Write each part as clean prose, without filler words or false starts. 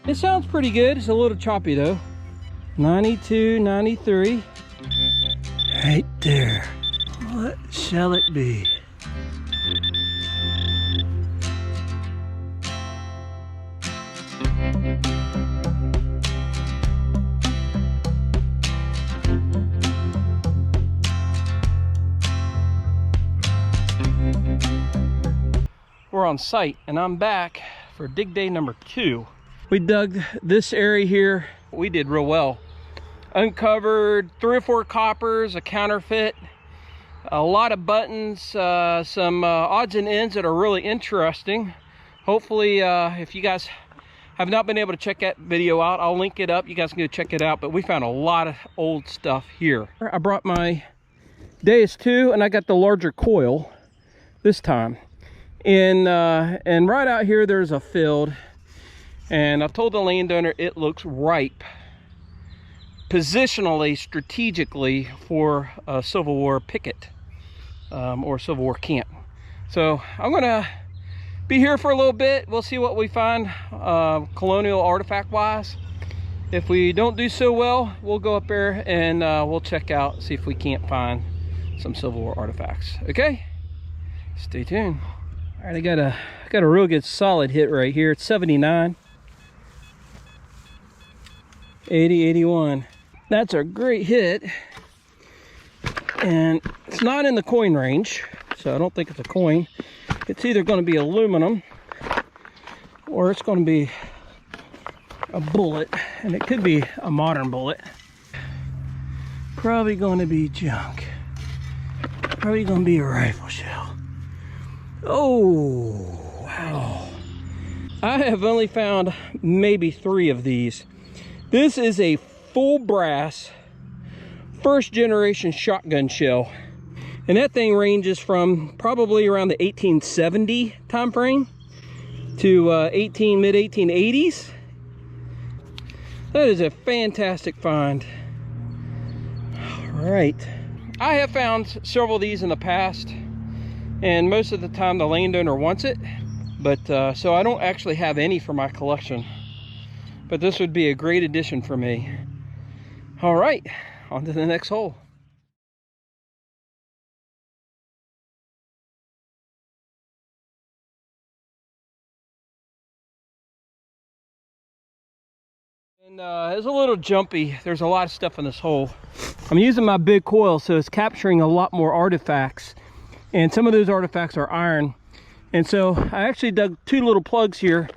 It sounds pretty good. It's a little choppy though. 92, 93. Right there. What shall it be? We're on site and I'm back for dig day number 2. We dug this area here. We did real well. Uncovered 3 or 4 coppers, a counterfeit, a lot of buttons, some odds and ends that are really interesting. Hopefully, if you guys have not been able to check that video out, I'll link it up. You guys can go check it out. But we found a lot of old stuff here. I brought my Deus 2 and I got the larger coil this time. And right out here, there's a field. And I told the landowner it looks ripe positionally, strategically for a Civil War picket or Civil War camp. So I'm gonna be here for a little bit. We'll see what we find colonial artifact wise. If we don't do so well, we'll go up there and we'll check out, see if we can't find some Civil War artifacts. Okay, stay tuned. All right, I got a real good solid hit right here. It's 79, 80, 81. That's a great hit, and it's not in the coin range, so I don't think it's a coin. It's either going to be aluminum or it's going to be a bullet, and it could be a modern bullet. Probably going to be junk. Probably going to be a rifle shell. Oh, wow. I have only found maybe 3 of these. This is a full brass first generation shotgun shell, and that thing ranges from probably around the 1870 time frame to mid 1880s. That is a fantastic find. All right, I have found several of these in the past, and most of the time the landowner wants it, but so I don't actually have any for my collection, but this would be a great addition for me. All right, on to the next hole. And it's a little jumpy. There's a lot of stuff in this hole. I'm using my big coil, so it's capturing a lot more artifacts, and some of those artifacts are iron. And so I actually dug 2 little plugs here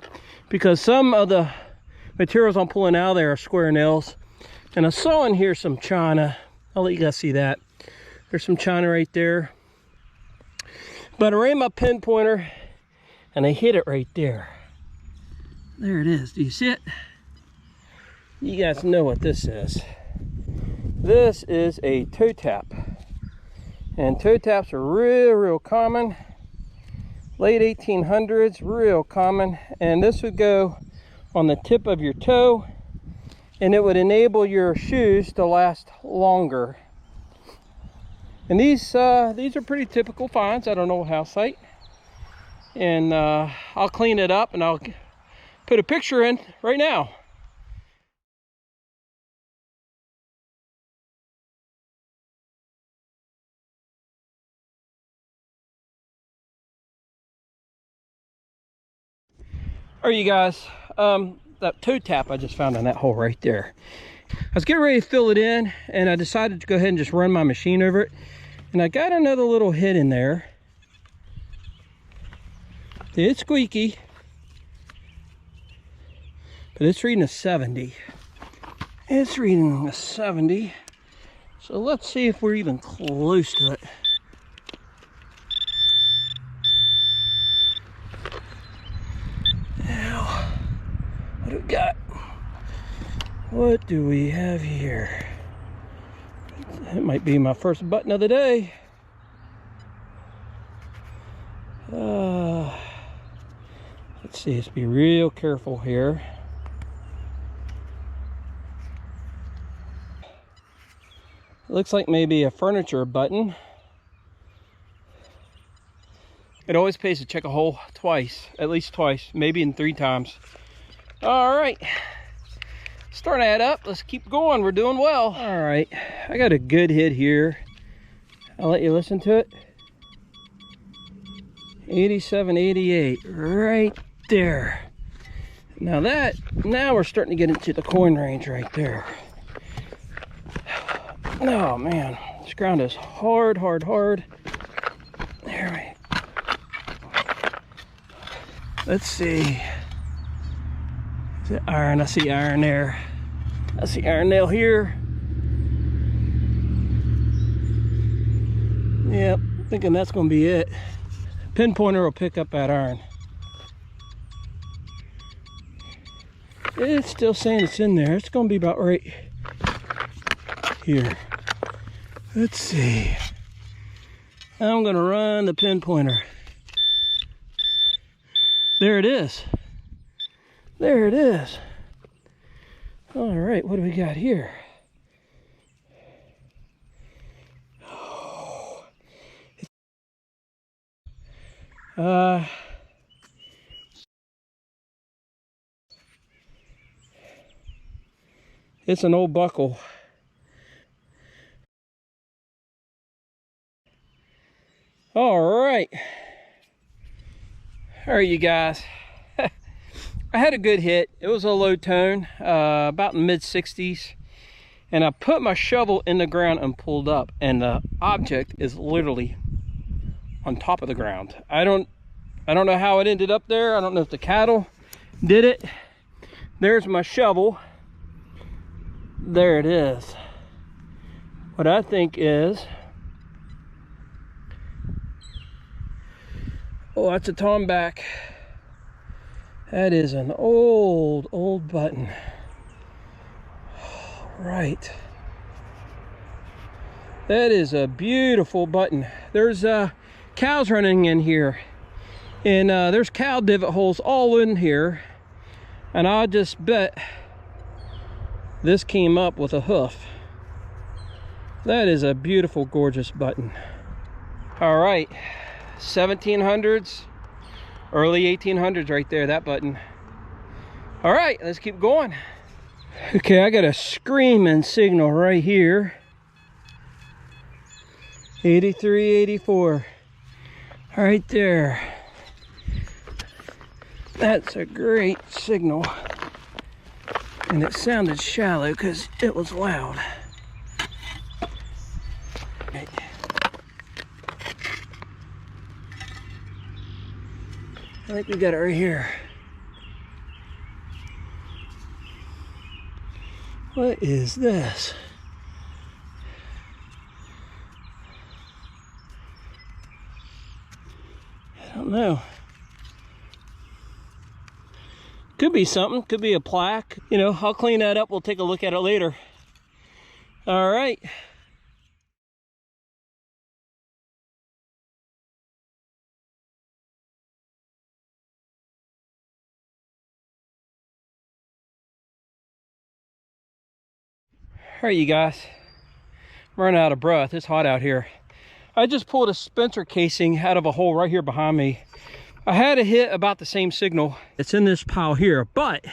because some of the materials I'm pulling out of there are square nails. And I saw in here some china. I'll let you guys see that. There's some china right there. But I ran my pinpointer and I hit it right there. There it is. Do you see it? You guys know what this is. This is a toe tap. And toe taps are real common. Late 1800s, real common. And this would go on the tip of your toe, and it would enable your shoes to last longer. And these are pretty typical finds at an old house site. And I'll clean it up and I'll put a picture in right now. All right, you guys, that toe tap I just found in that hole right there. I was getting ready to fill it in, and I decided to go ahead and just run my machine over it. And I got another little hit in there. It's squeaky, but it's reading a 70. It's reading a 70. So let's see if we're even close to it. What do we got? What do we have here? It might be my first button of the day. Let's see, let's be real careful here. It looks like maybe a furniture button. It always pays to check a hole twice, at least twice, maybe in 3 times. All right, starting to add up. Let's keep going. We're doing well. All right, I got a good hit here. I'll let you listen to it. 87, 88, right there. Now we're starting to get into the coin range right there. Oh man, this ground is hard, hard, hard. There we go. Let's see. Is it iron? I see iron there. I see iron nail here. Yep, thinking that's gonna be it. Pinpointer will pick up that iron. It's still saying it's in there. It's gonna be about right here. Let's see. I'm gonna run the pinpointer. There it is. There it is. All right, what do we got here? It's an old buckle. All right, you guys. I had a good hit. It was a low tone, about in the mid 60s, and I put my shovel in the ground and pulled up, and the object is literally on top of the ground. I don't know how it ended up there. I don't know if the cattle did it. There's my shovel. There it is. What I think is, oh, that's a tomback. That is an old button. Right. That is a beautiful button. There's cows running in here, and there's cow divot holes all in here, and I just bet this came up with a hoof. That is a beautiful, gorgeous button. All right, 1700s, early 1800s right there, that button. All right, let's keep going. Okay, I got a screaming signal right here. 83, 84, right there. That's a great signal. And it sounded shallow because it was loud. Right. I think we got it right here. What is this? I don't know. Could be something, could be a plaque. You know, I'll clean that up. We'll take a look at it later. All right. All right, you guys. I'm running out of breath. It's hot out here. I just pulled a Spencer casing out of a hole right here behind me. I had a hit about the same signal. It's in this pile here, but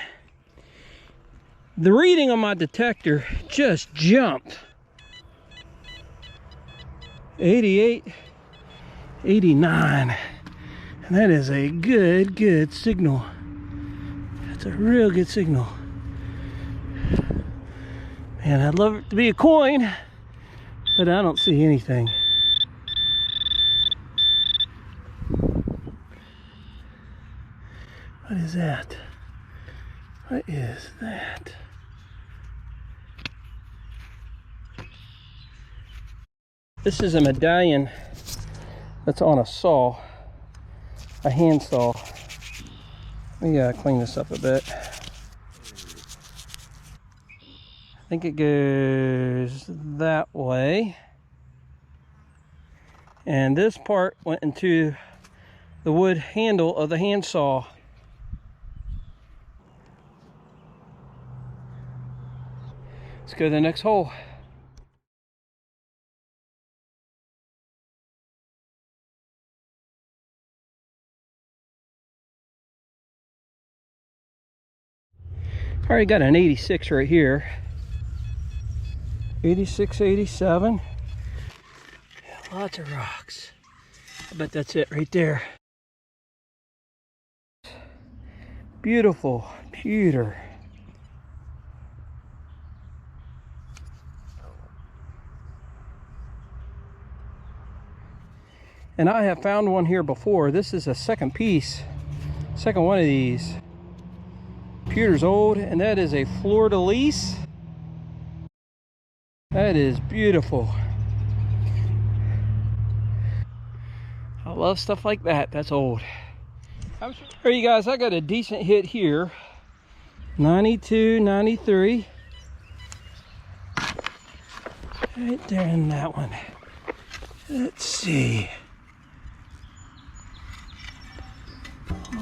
the reading on my detector just jumped. 88, 89. And that is a good signal. That's a real good signal. Man, I'd love it to be a coin, but I don't see anything. What is that? What is that? This is a medallion that's on a saw, a hand saw. We gotta clean this up a bit. I think it goes that way. And this part went into the wood handle of the hand saw. Let's go to the next hole. Already got an 86 right here. 86, 87. Lots of rocks. I bet that's it right there. Beautiful pewter. And I have found one here before. This is a second piece. Second one of these. Pewter's old, and that is a fleur-de-lis. That is beautiful. I love stuff like that. That's old. Here you guys, I got a decent hit here. 92, 93. Right there in that one. Let's see.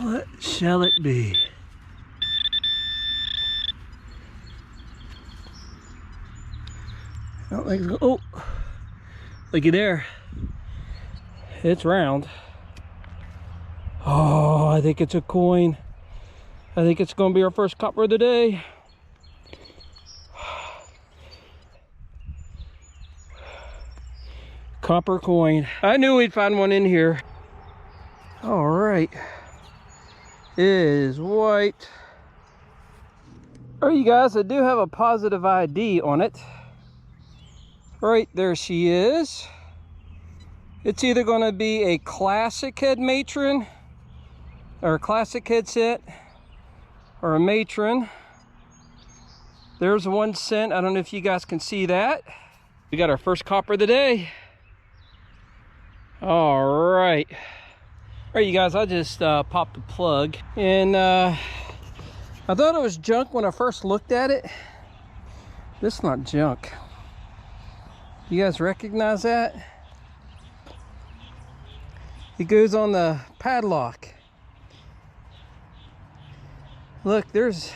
What shall it be? I don't think so. Oh, looky there. It's round. Oh, I think it's a coin. I think it's going to be our first copper of the day. Copper coin. I knew we'd find one in here. All right. It is white. All right, you guys, I do have a positive ID on it. Right there she is. It's either going to be a classic head matron or a classic headset or a matron. There's 1 cent. I don't know if you guys can see that. We got our first copper of the day. All right. All right, you guys, I just popped the plug, and I thought it was junk when I first looked at it. This is not junk. You guys recognize that? It goes on the padlock. Look, there's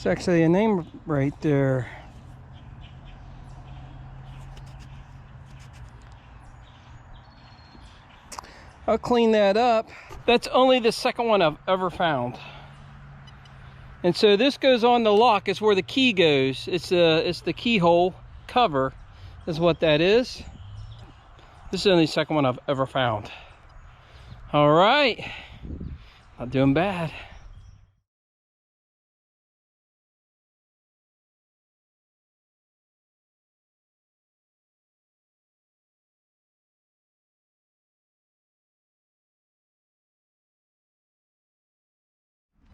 actually a name right there. I'll clean that up. That's only the second one I've ever found. And so this goes on the lock. It's where the key goes. It's the keyhole cover is what that is. This is the only second one I've ever found. All right, not doing bad.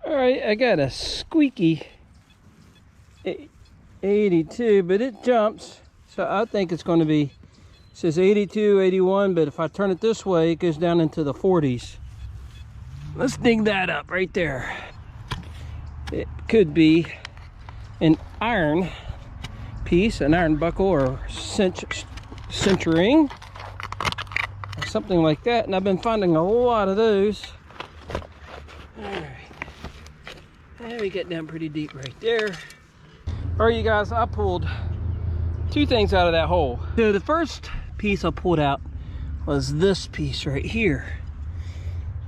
All right, I got a squeaky 82, but it jumps, so I think it's going to be, it says 82, 81, but if I turn it this way, it goes down into the 40s. Let's dig that up right there. It could be an iron piece, an iron buckle or cinturing, or something like that, and I've been finding a lot of those. All right. And we get down pretty deep right there. All right, you guys, I pulled 2 things out of that hole. So the first piece I pulled out was this piece right here.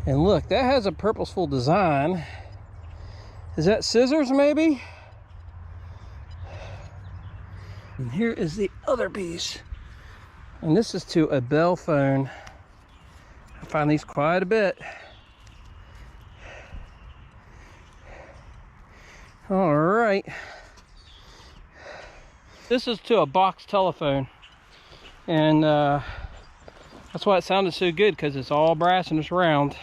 And look, that has a purposeful design. Is that scissors maybe? And here is the other piece. And this is to a bell phone. I find these quite a bit. All right. This is to a box telephone. And that's why it sounded so good, because it's all brass and it's round.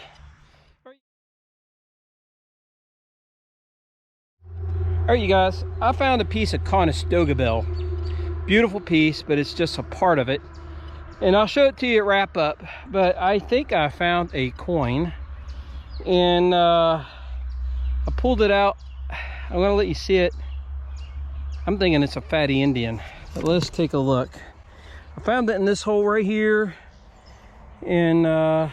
All right, you guys, I found a piece of Conestoga bell. Beautiful piece, but it's just a part of it. And I'll show it to you at wrap up. But I think I found a coin. And I pulled it out. I'm gonna let you see it. I'm thinking it's a fatty Indian, but let's take a look. I found it in this hole right here, and I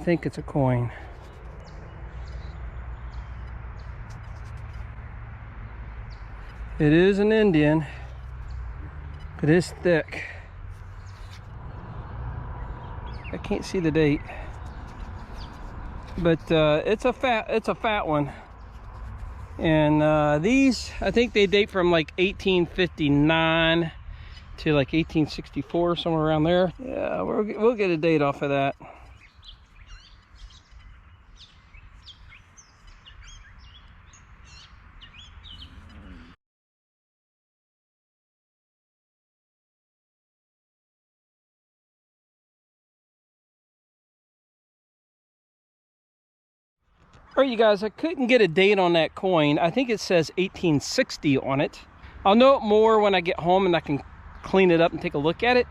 think it's a coin. It is an Indian, but it's thick. I can't see the date. but it's a fat one. And these, I think they date from like 1859 to like 1864, somewhere around there. Yeah, we'll get a date off of that. All right, you guys, I couldn't get a date on that coin. I think it says 1860 on it. I'll know it more when I get home and I can clean it up and take a look at it.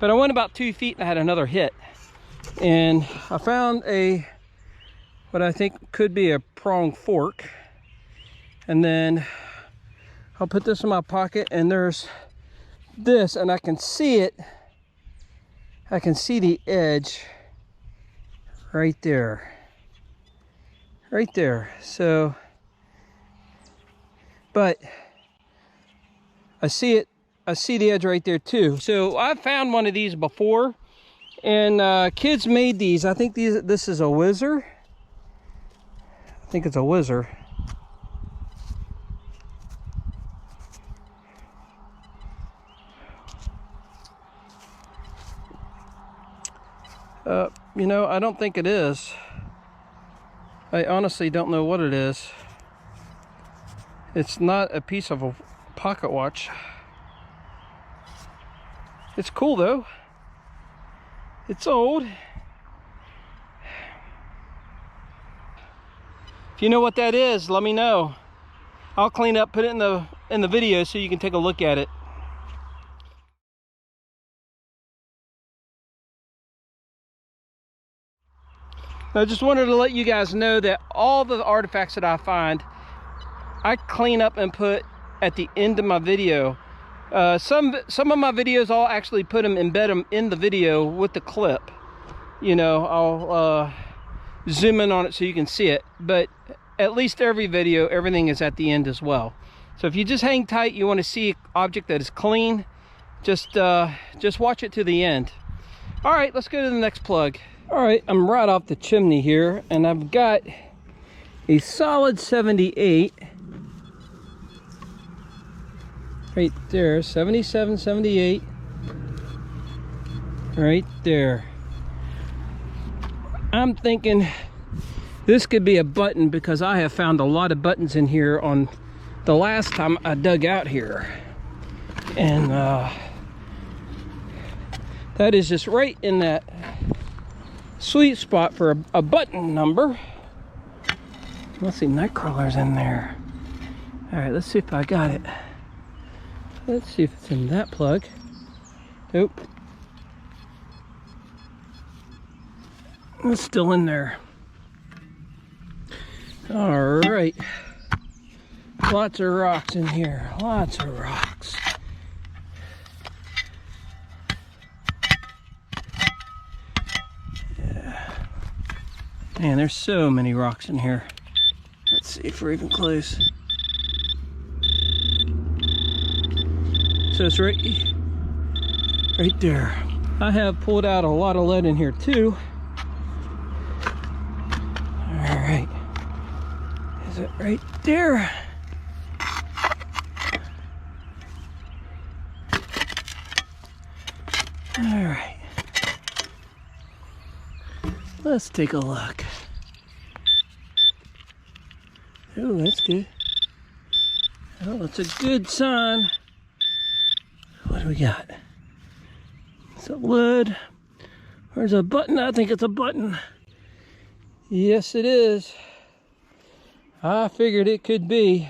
But I went about 2 feet and I had another hit. And I found what I think could be a prong fork. And then I'll put this in my pocket, and there's this, and I can see it. I can see the edge right there. Right there. So, but I see it. I see the edge right there too. So I've found one of these before, and kids made these. I think this is a whizzer. I think it's a whizzer. You know, I don't think it is. I honestly don't know what it is. It's not a piece of a pocket watch. It's cool though. It's old. If you know what that is, let me know. I'll clean up, put it in the video so you can take a look at it. I just wanted to let you guys know that all the artifacts that I find, I clean up and put at the end of my video. Some of my videos, I'll actually embed them in the video with the clip. You know, I'll zoom in on it so you can see it. But at least every video, everything is at the end as well. So if you just hang tight, you want to see an object that is clean, just watch it to the end. All right, let's go to the next plug. All right, I'm right off the chimney here, and I've got a solid 78 right there. 77, 78 right there. I'm thinking this could be a button, because I have found a lot of buttons in here on the last time I dug out here, and that is just right in that sweet spot for a button number. Let's see, Nightcrawler's in there. All right, let's see if I got it. Let's see if it's in that plug. Nope. It's still in there. All right. Lots of rocks in here. Lots of rocks. Man, there's so many rocks in here. Let's see if we're even close. So it's right there. I have pulled out a lot of lead in here too. All right. Is it right there? All right. Let's take a look. Oh, that's good. Oh, that's a good sign. What do we got? It's a lid. Where's a button? I think it's a button. Yes, it is. I figured it could be.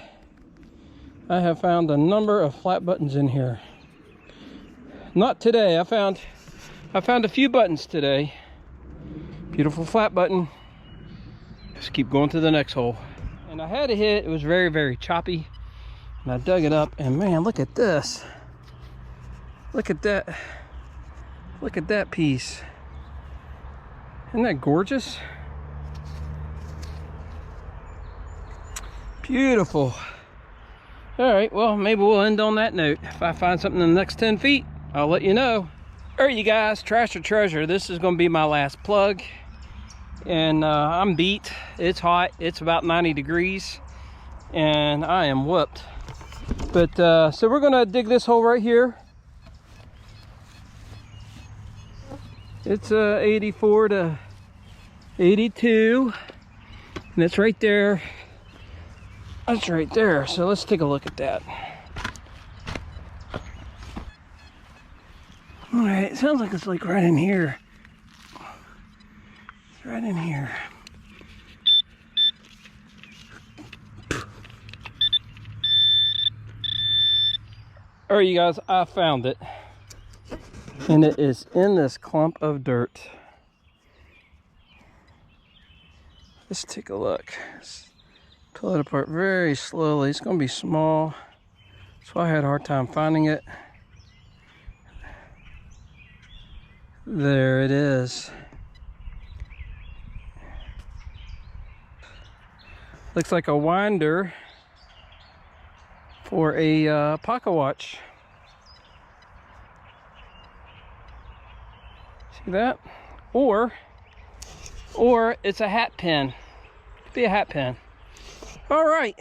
I have found a number of flat buttons in here. Not today. I found a few buttons today. Beautiful flat button. Just keep going to the next hole. And I had a hit. It was very, very choppy. And I dug it up, and man, look at this. Look at that. Look at that piece. Isn't that gorgeous? Beautiful. All right, well, maybe we'll end on that note. If I find something in the next 10 feet, I'll let you know. All right, you guys, trash or treasure, this is going to be my last plug. and I'm beat. It's hot. It's about 90 degrees and I am whooped. But so we're gonna dig this hole right here. It's 84 to 82 and it's right there. That's right there. So let's take a look at that. All right, it sounds like it's like right in here. It's right in here. All right, you guys, I found it. And it is in this clump of dirt. Let's take a look. Let's pull it apart very slowly. It's gonna be small. That's why I had a hard time finding it. There it is. Looks like a winder for a pocket watch. See that? Or it's a hat pin. Could be a hat pin. All right,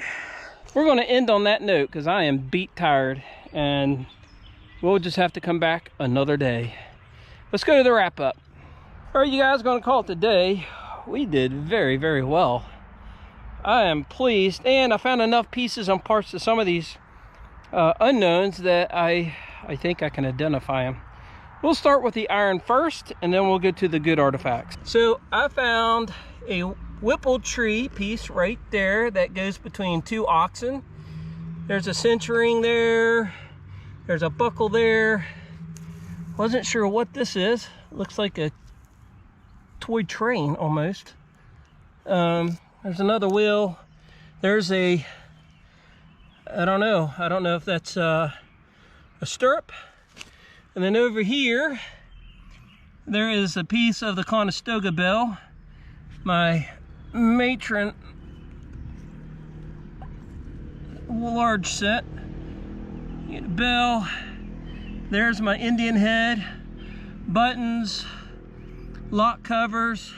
we're going to end on that note because I am beat tired, and we'll just have to come back another day. Let's go to the wrap up. All right, you guys, going to call it today. We did very, very well. I am pleased, and I found enough pieces and parts to some of these unknowns that I think I can identify them. We'll start with the iron first, and then we'll get to the good artifacts. So I found a whipple tree piece right there that goes between two oxen. There's a cinch ring there. There's a buckle there. Wasn't sure what this is. Looks like a toy train almost. There's another wheel. There's a, I don't know if that's a stirrup. And then over here, there is a piece of the Conestoga bell, my matron large set. Get a bell. There's my Indian head, buttons, lock covers.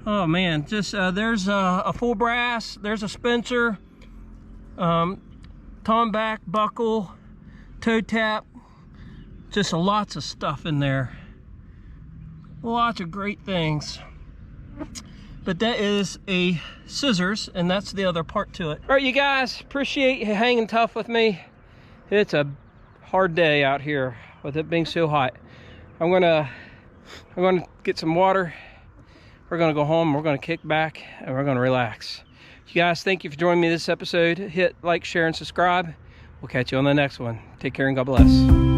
Oh man, just there's a full brass, there's a Spencer, tom back, buckle, toe tap, just lots of stuff in there. Lots of great things. But that is a scissors, and that's the other part to it. All right, you guys, appreciate you hanging tough with me. It's a hard day out here with it being so hot. I'm gonna get some water. We're gonna go home, we're gonna kick back, and we're gonna relax. You guys, thank you for joining me this episode. Hit like, share, and subscribe. We'll catch you on the next one. Take care and God bless.